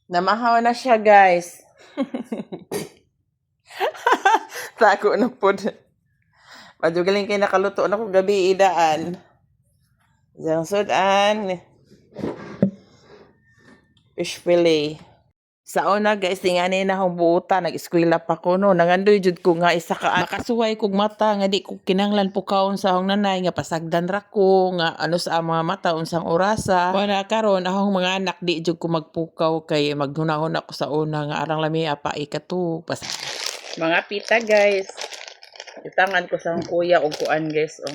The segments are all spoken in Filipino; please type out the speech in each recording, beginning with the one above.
Namahaw na siya, guys. Tago na po. Madugaling kayo nakaluto na kong gabi idaan. Diyan sudan. Fish fillet. Sa una guys, tingani na akong buuta, nag-eskwela pa ko no. Nangandoy jud ko nga isa ka makasuway kog mata nga di ko kinahanglan pukaon sa akong nanay nga pasagdan ra ko nga ano sa mga mata unsang orasa. Wala karon akong mga anak di jud ko magpukaw kay maghunahon ako sa una nga arang lami apa ikato. Mga pita guys. Itangan ko sa akong kuya og kuan guys oh.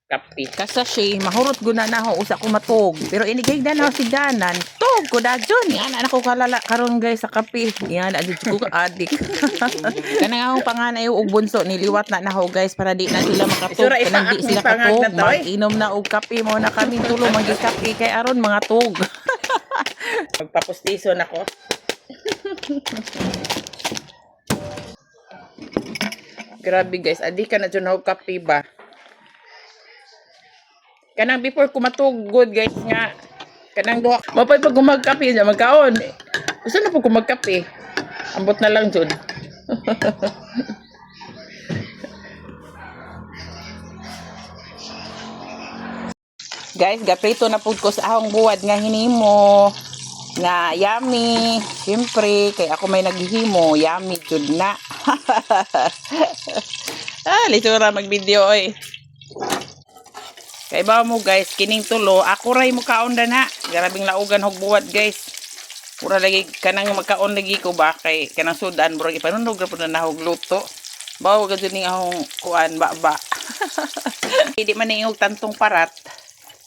Kapi. Kasa siya, mahurot guna na ako, usa ko matog. Pero inigay na ako si Danan. Tog ko da dyan. Yan, anak ko kalala karon guys sa kapi. Yan, adit ko ka-adik. Kanang akong panganay og bunso, niliwat na ako guys para di na sila makatog. Kanang di sila katog. Mag-inom na og kapi mo na kami tulo magi-kapi kay aron mga tog. Magpapustiso na ko. Grabe guys, adi ka na dyan ako kapi ba? Kanang before ko matugod guys nga kanang duha mapay pag gumagkape dyan magkaon gusto na po gumagkape ambot na lang dyan. Guys, gaprito na po ko sa akong buwad nga hinimo nga yummy syempre kay ako may naghihimo yummy jud na. Lisura mag video oy. Kay ba mo guys, kining tulo, ako ray mo kaon na. Garabing laugan hog buwat guys. Pura lagi kanang magkaon lagi ko ba kay kanang sudan bro ipanunog ra pud na hog luto. Bawo gud ning ahong kuan ba. Hindi man ning tantong parat.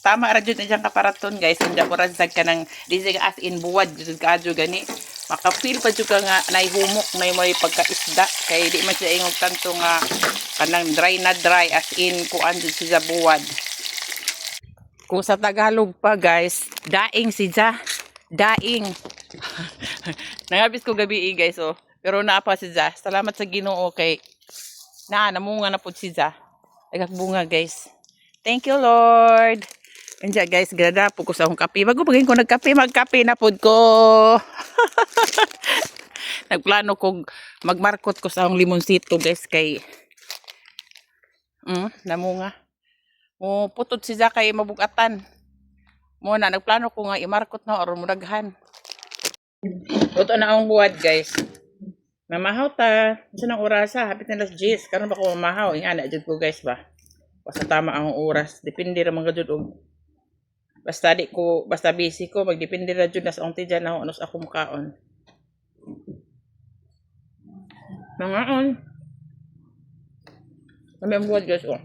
Tama ra jud ni siyang kaparaton guys. Unda ko ra sag kanang dizig as in buwad jud kaadyo gani. Maka-feel pa jud ka nga naihumok na may pagkaisda kay di man siya ingog tanto nga kanang dry na dry as in kuan jud siya buwad. Kung sa Tagalog pa guys, daing si Ja. Daing. Nangabis ko gabi guys oh. Pero naapa si Ja. Salamat sa Ginoo kay namunga na pud si Ja. Nagagbunga guys. Thank you Lord. Anja guys, grada po ko sa akong kape. Bago pagin ko magkape na pud ko. Nagplano kog magmarkot ko sa akong limonsito guys kay namunga. O putod si Ja kay mabugatan. Mo na nagplano ko nga imarkot na or mudaghan. Luto na akong buwad guys. Mamahaw ta. Sa nang orasa, hapit na las 10. Karon ba ko mamahaw? Ingana jud ko guys ba. Basta tama ang oras. Depende ra man gud og basta di ko basta busy ko magdepende ra jud sa unti diyan ako anos ako mukaon. Mangaon. Kami ang buwad guys oh.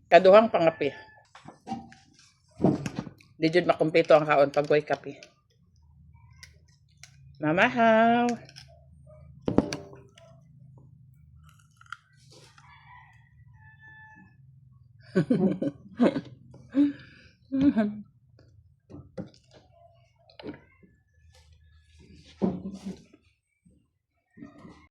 Kaduhang pangapi. Di jud makumpleto ang kaon pag way kape. Mamahaw.